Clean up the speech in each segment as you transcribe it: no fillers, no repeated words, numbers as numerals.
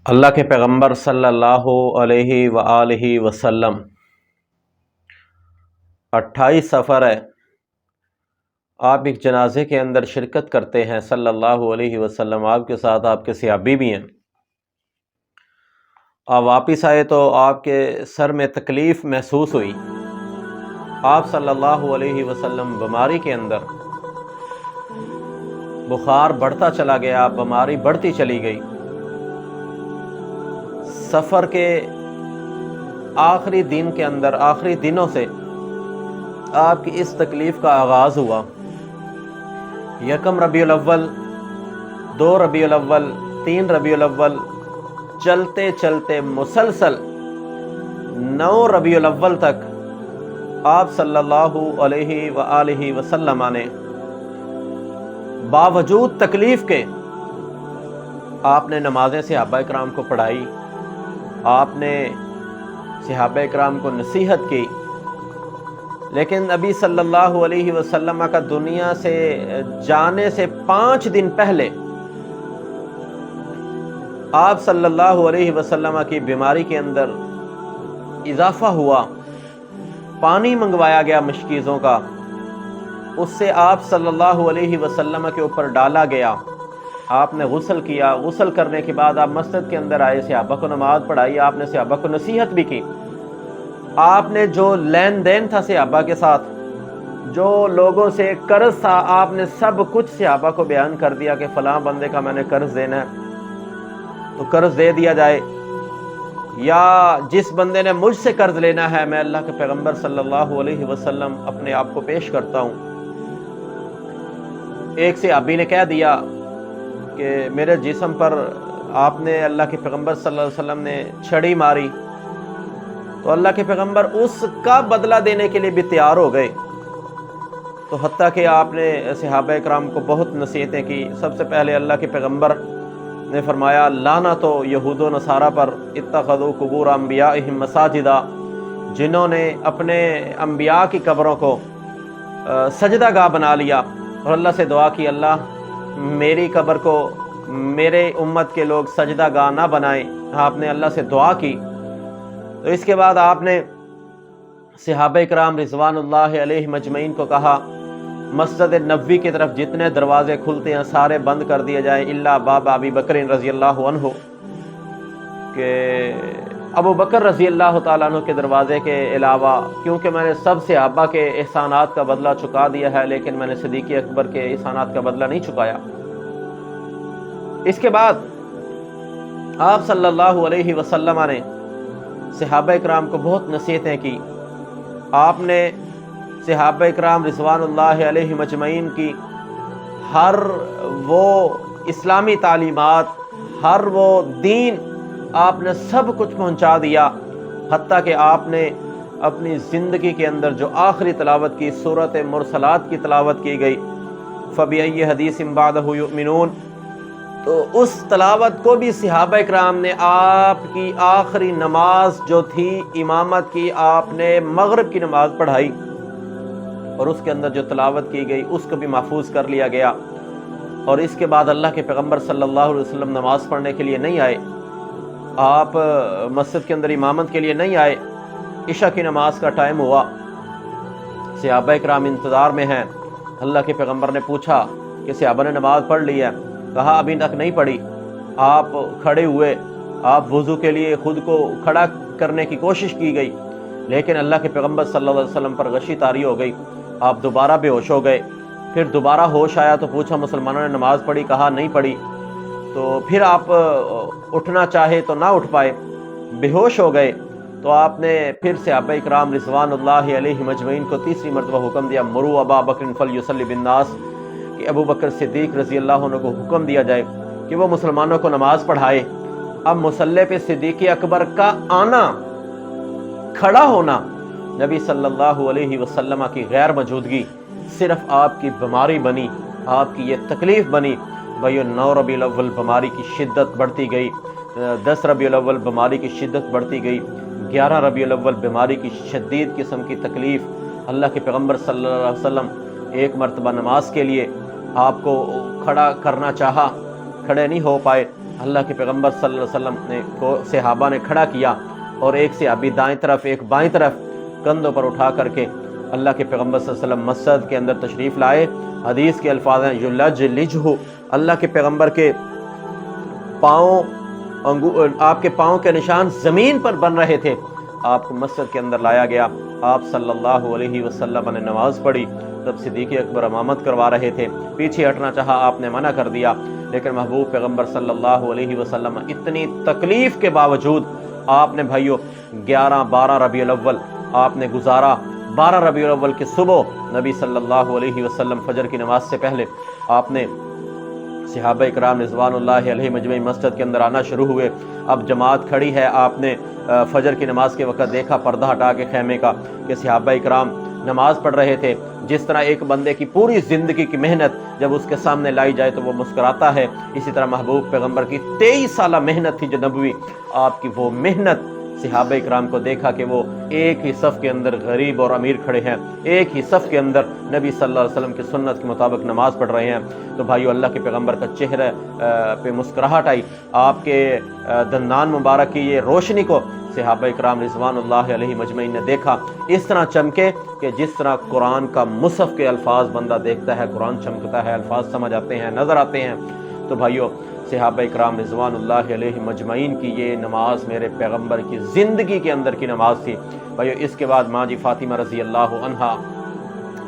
اللہ کے پیغمبر صلی اللہ علیہ وآلہ وسلم 28 سفر ہے، آپ ایک جنازے کے اندر شرکت کرتے ہیں صلی اللہ علیہ وسلم، آپ کے ساتھ آپ کے صحابی بھی ہیں۔ آپ واپس آئے تو آپ کے سر میں تکلیف محسوس ہوئی، آپ صلی اللہ علیہ وسلم بیماری کے اندر، بخار بڑھتا چلا گیا، بیماری بڑھتی چلی گئی۔ سفر کے آخری دن کے اندر، آخری دنوں سے آپ کی اس تکلیف کا آغاز ہوا۔ یکم ربیع الاول، 2 ربیع الاول، 3 ربیع الاول، چلتے چلتے مسلسل 9 ربیع الاول تک آپ صلی اللہ علیہ وآلہ وسلم نے باوجود تکلیف کے آپ نے نمازیں صحابہ کرام کو پڑھائی، آپ نے صحابہ کرام کو نصیحت کی، لیکن ابھی صلی اللہ علیہ وسلم کا دنیا سے جانے سے 5 دن پہلے آپ صلی اللہ علیہ وسلم کی بیماری کے اندر اضافہ ہوا، پانی منگوایا گیا مشکیزوں کا، اس سے آپ صلی اللہ علیہ وسلم کے اوپر ڈالا گیا، آپ نے غسل کیا، غسل کرنے کے بعد آپ مسجد کے اندر آئے، صحابہ کو نماز پڑھائی، آپ نے صحابہ کو نصیحت بھی کی، آپ نے جو لین دین تھا صحابہ کے ساتھ، جو لوگوں سے قرض تھا، آپ نے سب کچھ صحابہ کو بیان کر دیا کہ فلاں بندے کا میں نے قرض دینا ہے تو قرض دے دیا جائے، یا جس بندے نے مجھ سے قرض لینا ہے میں اللہ کے پیغمبر صلی اللہ علیہ وسلم اپنے آپ کو پیش کرتا ہوں۔ ایک صحابی نے کہہ دیا کہ میرے جسم پر آپ نے، اللہ کے پیغمبر صلی اللہ علیہ وسلم نے چھڑی ماری، تو اللہ کے پیغمبر اس کا بدلہ دینے کے لیے بھی تیار ہو گئے، تو حتیٰ کہ آپ نے صحابہ کرام کو بہت نصیحتیں کی۔ سب سے پہلے اللہ کے پیغمبر نے فرمایا لعنت و یہود و نصارہ پر، اتخذوا قبور انبیائہم مساجدا، جنہوں نے اپنے انبیاء کی قبروں کو سجدہ گاہ بنا لیا، اور اللہ سے دعا کی اللہ میری قبر کو میرے امت کے لوگ سجدہ گاہ نہ بنائیں، آپ نے اللہ سے دعا کی۔ تو اس کے بعد آپ نے صحابہ کرام رضوان اللہ علیہ مجمعین کو کہا مسجد نبوی کی طرف جتنے دروازے کھلتے ہیں سارے بند کر دیے جائیں الا باب ابی بکر رضی اللہ عنہ، کہ ابو بکر رضی اللہ تعالیٰ عنہ کے دروازے کے علاوہ، کیونکہ میں نے سب صحابہ کے احسانات کا بدلہ چکا دیا ہے لیکن میں نے صدیق اکبر کے احسانات کا بدلہ نہیں چکایا۔ اس کے بعد آپ صلی اللہ علیہ وسلم نے صحابہ کرام کو بہت نصیحتیں کی، آپ نے صحابہ کرام رضوان اللہ علیہ مجمعین کی ہر وہ اسلامی تعلیمات، ہر وہ دین آپ نے سب کچھ پہنچا دیا، حتیٰ کہ آپ نے اپنی زندگی کے اندر جو آخری تلاوت کی سورۃ مرسلات کی تلاوت کی گئی، فَبِأَيِّ حَدِيثٍ بَعْدَهُ يُؤْمِنُونَ، تو اس تلاوت کو بھی صحابہ کرام نے، آپ کی آخری نماز جو تھی امامت کی، آپ نے مغرب کی نماز پڑھائی اور اس کے اندر جو تلاوت کی گئی اس کو بھی محفوظ کر لیا گیا۔ اور اس کے بعد اللہ کے پیغمبر صلی اللہ علیہ وسلم نماز پڑھنے کے لیے نہیں آئے، آپ مسجد کے اندر امامت کے لیے نہیں آئے، عشاء کی نماز کا ٹائم ہوا، صحابہ کرام انتظار میں ہیں، اللہ کے پیغمبر نے پوچھا کہ صحابہ نے نماز پڑھ لی ہے؟ کہا ابھی تک نہیں پڑھی۔ آپ کھڑے ہوئے، آپ وضو کے لیے خود کو کھڑا کرنے کی کوشش کی گئی، لیکن اللہ کے پیغمبر صلی اللہ علیہ وسلم پر غشی طاری ہو گئی، آپ دوبارہ بے ہوش ہو گئے۔ پھر دوبارہ ہوش آیا تو پوچھا مسلمانوں نے نماز پڑھی؟ کہا نہیں پڑھی۔ تو پھر آپ اٹھنا چاہے تو نہ اٹھ پائے، بے ہوش ہو گئے، تو آپ نے پھر صحابہ کرام رضوان اللہ علیہ مجمعین کو تیسری مرتبہ حکم دیا مروا ابا بکر فلیصلی بالناس، کہ ابو بکر صدیق رضی اللہ عنہ کو حکم دیا جائے کہ وہ مسلمانوں کو نماز پڑھائے۔ اب مصلی پہ صدیق اکبر کا آنا، کھڑا ہونا، نبی صلی اللہ علیہ وسلم کی غیر موجودگی صرف آپ کی بیماری بنی، آپ کی یہ تکلیف بنی۔ بھائیو 9 ربیع الاول بیماری کی شدت بڑھتی گئی، 10 ربیع الاول بیماری کی شدت بڑھتی گئی، 11 ربیع الاول بیماری کی شدید قسم کی تکلیف۔ اللہ کے پیغمبر صلی اللہ علیہ وسلم ایک مرتبہ نماز کے لیے آپ کو کھڑا کرنا چاہا، کھڑے نہیں ہو پائے، اللہ کے پیغمبر صلی اللہ علیہ وسلم نے کو صحابہ نے کھڑا کیا اور ایک صحابی دائیں طرف ایک بائیں طرف کندھوں پر اٹھا کر کے اللہ کے پیغمبر صلی اللہ علیہ وسلم مسجد کے اندر تشریف لائے۔ حدیث کے الفاظ ہیں یلج لجہ، اللہ کے پیغمبر کے آپ کے پاؤں کے نشان زمین پر بن رہے تھے، آپ کو مسجد کے اندر لایا گیا، آپ صلی اللہ علیہ وسلم نے نماز پڑھی، تب صدیق اکبر امامت کروا رہے تھے، پیچھے ہٹنا چاہا، آپ نے منع کر دیا، لیکن محبوب پیغمبر صلی اللہ علیہ وسلم اتنی تکلیف کے باوجود آپ نے بھائیو 11-12 ربیع الاول آپ نے گزارا۔ 12 ربیع الاول کی صبح نبی صلی اللہ علیہ وسلم فجر کی نماز سے پہلے آپ نے صحابہ اکرام رضوان اللہ علیہ مجمع مسجد کے اندر آنا شروع ہوئے۔ اب جماعت کھڑی ہے، آپ نے فجر کی نماز کے وقت دیکھا پردہ ہٹا کے خیمے کا کہ صحابہ اکرام نماز پڑھ رہے تھے۔ جس طرح ایک بندے کی پوری زندگی کی محنت جب اس کے سامنے لائی جائے تو وہ مسکراتا ہے، اسی طرح محبوب پیغمبر کی 23 سالہ محنت تھی جو نبوی، آپ کی وہ محنت صحابہ اکرام کو دیکھا کہ وہ ایک ہی صف کے اندر غریب اور امیر کھڑے ہیں، ایک ہی صف کے اندر نبی صلی اللہ علیہ وسلم کی سنت کے مطابق نماز پڑھ رہے ہیں، تو بھائیو اللہ کے پیغمبر کا چہرہ پہ مسکراہٹ آئی، آپ کے دندان مبارک کی یہ روشنی کو صحابہ اکرام رضوان اللہ علیہ مجمعین نے دیکھا، اس طرح چمکے کہ جس طرح قرآن کا مصحف کے الفاظ بندہ دیکھتا ہے، قرآن چمکتا ہے، الفاظ سمجھ آتے ہیں، نظر آتے ہیں۔ تو بھائیو صحابہ اکرام رضوان اللہ علیہ مجمعین کی یہ نماز میرے پیغمبر کی زندگی کے اندر کی نماز تھی۔ بھائیو اس کے بعد ماں جی فاطمہ رضی اللہ عنہا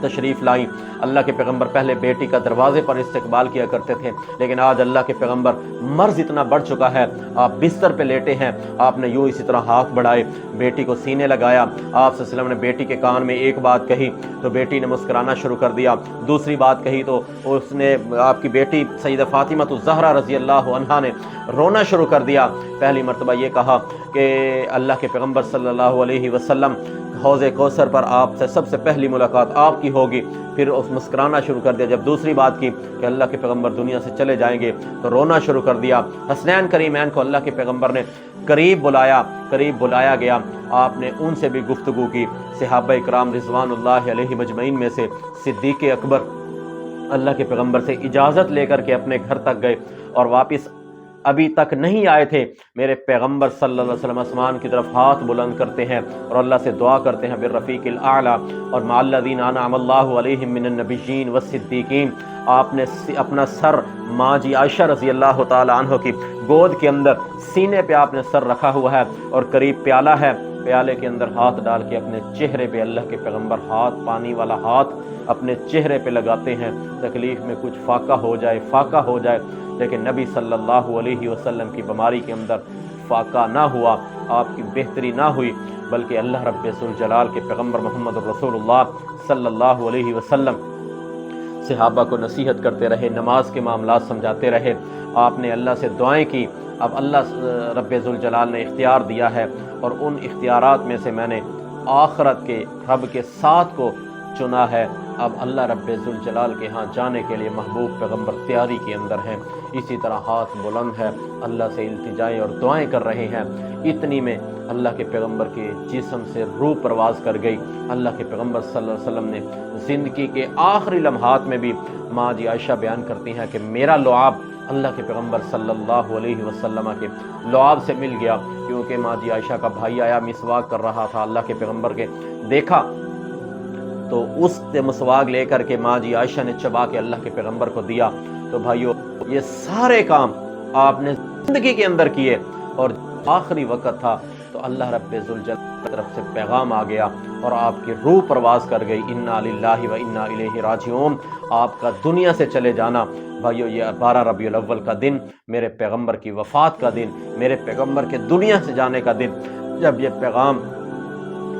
تشریف لائیں۔ اللہ کے پیغمبر پہلے بیٹی کا دروازے پر استقبال کیا کرتے تھے، لیکن آج اللہ کے پیغمبر مرض اتنا بڑھ چکا ہے، آپ بستر پہ لیٹے ہیں، آپ نے یوں اسی طرح ہاتھ بڑھائے، بیٹی کو سینے لگایا، آپ صلی اللہ علیہ وسلم نے بیٹی کے کان میں ایک بات کہی تو بیٹی نے مسکرانا شروع کر دیا، دوسری بات کہی تو اس نے آپ کی بیٹی سیدہ فاطمہ الزہرا رضی اللہ عنہا نے رونا شروع کر دیا۔ پہلی مرتبہ یہ کہا کہ اللہ کے پیغمبر صلی اللہ علیہ وسلم حوض کوثر پر آپ سے سب سے پہلی ملاقات آپ کی ہوگی، پھر اس مسکرانا شروع کر دیا۔ جب دوسری بات کی کہ اللہ کے پیغمبر دنیا سے چلے جائیں گے تو رونا شروع کر دیا۔ حسنین کریمین کو اللہ کے پیغمبر نے قریب بلایا گیا، آپ نے ان سے بھی گفتگو کی۔ صحابہ اکرام رضوان اللہ علیہ مجمعین میں سے صدیق اکبر اللہ کے پیغمبر سے اجازت لے کر کے اپنے گھر تک گئے اور واپس ابھی تک نہیں آئے تھے، میرے پیغمبر صلی اللہ علیہ وسلم آسمان کی طرف ہاتھ بلند کرتے ہیں اور اللہ سے دعا کرتے ہیں بالرفیق الاعلیٰ اور مع الذین انعم اللہ علیہم من النبیین والصدیقین۔ آپ نے اپنا سر ماں جی عائشہ رضی اللہ تعالی عنہ کی گود کے اندر سینے پہ آپ نے سر رکھا ہوا ہے اور قریب پیالہ ہے، پیالے کے اندر ہاتھ ڈال کے اپنے چہرے پہ اللہ کے پیغمبر پانی والا ہاتھ اپنے چہرے پہ لگاتے ہیں، تکلیف میں کچھ فاقہ ہو جائے، لیکن نبی صلی اللہ علیہ وسلم کی بیماری کے اندر فاقہ نہ ہوا، آپ کی بہتری نہ ہوئی، بلکہ اللہ رب ذوالجلال کے پیغمبر محمد رسول اللہ صلی اللہ علیہ وسلم صحابہ کو نصیحت کرتے رہے، نماز کے معاملات سمجھاتے رہے، آپ نے اللہ سے دعائیں کی۔ اب اللہ رب ذوالجلال نے اختیار دیا ہے اور ان اختیارات میں سے میں نے آخرت کے رب کے ساتھ کو چنا ہے۔ اب اللہ رب ذوالجلال کے ہاں جانے کے لیے محبوب پیغمبر تیاری کے اندر ہیں، اسی طرح ہاتھ بلند ہے، اللہ سے التجائیں اور دعائیں کر رہے ہیں۔ اتنی میں اللہ کے پیغمبر کے جسم سے روح پرواز کر گئی۔ اللہ کے پیغمبر صلی اللہ علیہ وسلم نے زندگی کے آخری لمحات میں بھی ماں جی عائشہ بیان کرتی ہیں کہ میرا لعاب اللہ کے پیغمبر صلی اللہ علیہ وسلم کے لعاب سے مل گیا، کیونکہ ماں جی عائشہ کا بھائی آیا مسواک کر رہا تھا، اللہ کے پیغمبر کے دیکھا تو اس سے مسواک لے کر کے ماں جی عائشہ نے چبا کے اللہ کے پیغمبر کو دیا۔ تو بھائیو یہ سارے کام آپ نے زندگی کے اندر کیے اور آخری وقت تھا تو اللہ رب ذوالجلال کی طرف سے پیغام آ گیا اور آپ کی روح پرواز کر گئی، انا للہ و انا الیہ راجعون، آپ کا دنیا سے چلے جانا۔ بھائیو یہ 12 ربیع الاول کا دن میرے پیغمبر کی وفات کا دن، میرے پیغمبر کے دنیا سے جانے کا دن، جب یہ پیغام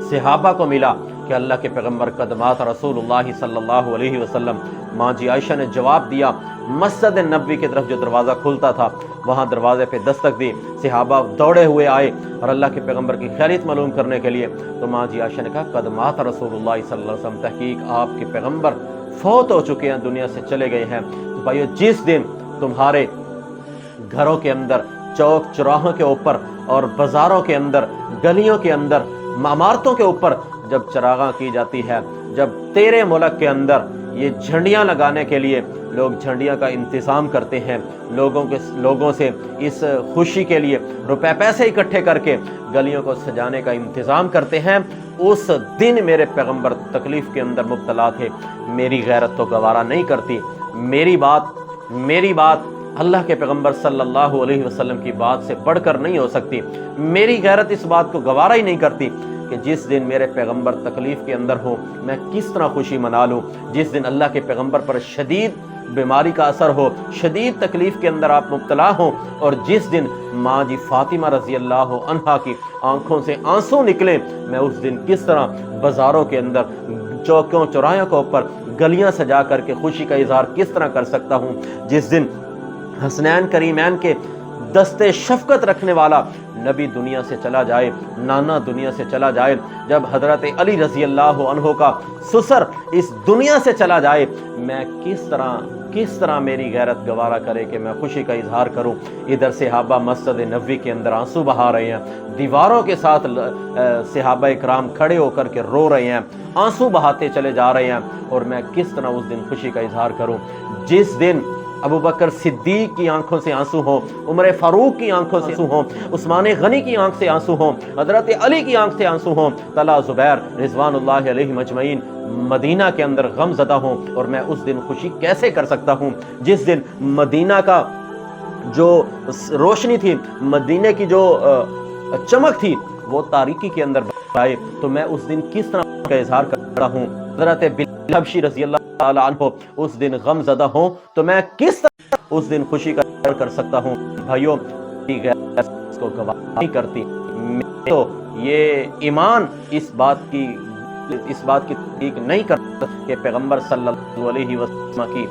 صحابہ کو ملا کہ اللہ کے پیغمبر قدمات رسول اللہ صلی اللہ علیہ وسلم، ماں جی عائشہ نے جواب دیا، مسجد نبوی کی طرف جو دروازہ کھلتا تھا وہاں دروازے پہ دستک دی، صحابہ دوڑے ہوئے آئے اور اللہ کے پیغمبر کی خیریت معلوم کرنے کے لیے، تو ماں جی عائشہ نے کہا قدمات رسول اللہ صلی اللہ علیہ وسلم، تحقیق آپ کے پیغمبر فوت ہو چکے ہیں، دنیا سے چلے گئے ہیں۔ تو بھائیو جس دن تمہارے گھروں کے اندر، چوک چوراہوں کے اوپر اور بازاروں کے اندر، گلیوں کے اندر، عمارتوں کے اوپر جب چراغاں کی جاتی ہے، جب تیرے ملک کے اندر یہ جھنڈیاں لگانے کے لیے لوگ جھنڈیاں کا انتظام کرتے ہیں، لوگوں سے اس خوشی کے لیے روپے پیسے اکٹھے کر کے گلیوں کو سجانے کا انتظام کرتے ہیں۔ اس دن میرے پیغمبر تکلیف کے اندر مبتلا تھے، میری غیرت تو گوارا نہیں کرتی، میری بات اللہ کے پیغمبر صلی اللہ علیہ وسلم کی بات سے بڑھ کر نہیں ہو سکتی، میری غیرت اس بات کو گوارا ہی نہیں کرتی کہ جس دن میرے پیغمبر تکلیف کے اندر ہو میں کس طرح خوشی منا لوں، جس دن اللہ کے پیغمبر پر شدید بیماری کا اثر ہو، شدید تکلیف کے اندر آپ مبتلا ہوں، اور جس دن ماں جی فاطمہ رضی اللہ عنہا کی آنکھوں سے آنسو نکلیں، میں اس دن کس طرح بازاروں کے اندر چوکوں چوراہوں کے اوپر گلیاں سجا کر کے خوشی کا اظہار کس طرح کر سکتا ہوں، جس دن حسنین کریمین کے دستے شفقت رکھنے والا نبی دنیا سے چلا جائے، نانا دنیا سے چلا جائے، جب حضرت علی رضی اللہ عنہ کا سسر اس دنیا سے چلا جائے، میں کس طرح میری غیرت گوارا کرے کہ میں خوشی کا اظہار کروں۔ ادھر صحابہ مسجد نبوی کے اندر آنسو بہا رہے ہیں، دیواروں کے ساتھ صحابہ اکرام کھڑے ہو کر کے رو رہے ہیں، آنسو بہاتے چلے جا رہے ہیں، اور میں کس طرح اس دن خوشی کا اظہار کروں جس دن ابو بکر صدیق کی آنکھوں سے آنسو ہوں، عمر فاروق کی آنکھوں سے آنسو ہوں، عثمان غنی کی آنکھ سے آنسو ہوں، حضرت علی کی آنکھ سے آنسو ہوں، طلحہ زبیر رضوان اللہ علیہم اجمعین مدینہ کے اندر غم زدہ ہوں، اور میں اس دن خوشی کیسے کر سکتا ہوں جس دن مدینہ کا جو روشنی تھی، مدینہ کی جو چمک تھی، وہ تاریکی کے اندر آئے، تو میں اس دن کس طرح کا اظہار کرتا ہوں۔ حضرت بلال حبشی رضی اللہ تعالی عنہ اس دن غم زدہ ہوں، تو میں کس طرح اس دن خوشی کا اظہار کر سکتا ہوں۔ بھائیوں اس کو گواہ نہیں کرتی، تو یہ ایمان اس بات کی تصدیق نہیں کرتا کہ پیغمبر صلی اللہ علیہ وسلم کی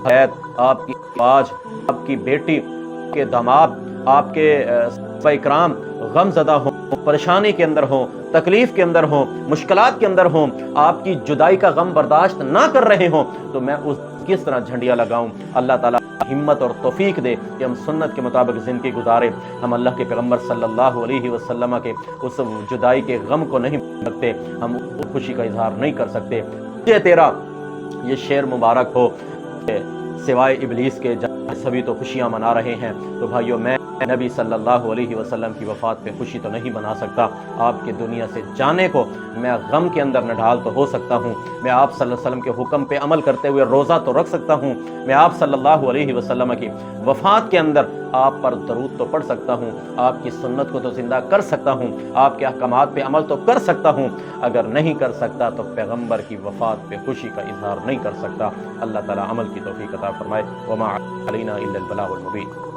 حیات، آپ کی آج، آپ کی بیٹی، آپ کے داماد، آپ کے صحابہ اکرام غم زدہ ہوں، پریشانی کے اندر ہوں، تکلیف کے اندر ہوں، مشکلات کے اندر ہوں، آپ کی جدائی کا غم برداشت نہ کر رہے ہوں، تو میں اس کس طرح جھنڈیاں لگاؤں۔ اللہ تعالیٰ ہمت اور توفیق دے کہ ہم سنت کے مطابق زندگی گزارے، ہم اللہ کے پیغمبر صلی اللہ علیہ وسلم کے اس جدائی کے غم کو نہیں سکتے، ہم خوشی کا اظہار نہیں کر سکتے۔ یہ تیرا یہ شعر مبارک ہو، سوائے ابلیس کے سبھی تو خوشیاں منا رہے ہیں، تو بھائیوں میں نبی صلی اللہ علیہ وسلم کی وفات پہ خوشی تو نہیں منا سکتا، آپ کے دنیا سے جانے کو میں غم کے اندر نڈھال تو ہو سکتا ہوں، میں آپ صلی اللہ علیہ وسلم کے حکم پہ عمل کرتے ہوئے روزہ تو رکھ سکتا ہوں، میں آپ صلی اللہ علیہ وسلم کی وفات کے اندر آپ پر درود تو پڑھ سکتا ہوں، آپ کی سنت کو تو زندہ کر سکتا ہوں، آپ کے احکامات پہ عمل تو کر سکتا ہوں، اگر نہیں کر سکتا تو پیغمبر کی وفات پہ خوشی کا اظہار نہیں کر سکتا۔ اللہ تعالیٰ عمل کی توفیق عطا فرمائے۔ وما علینا الا البلاغ المبین۔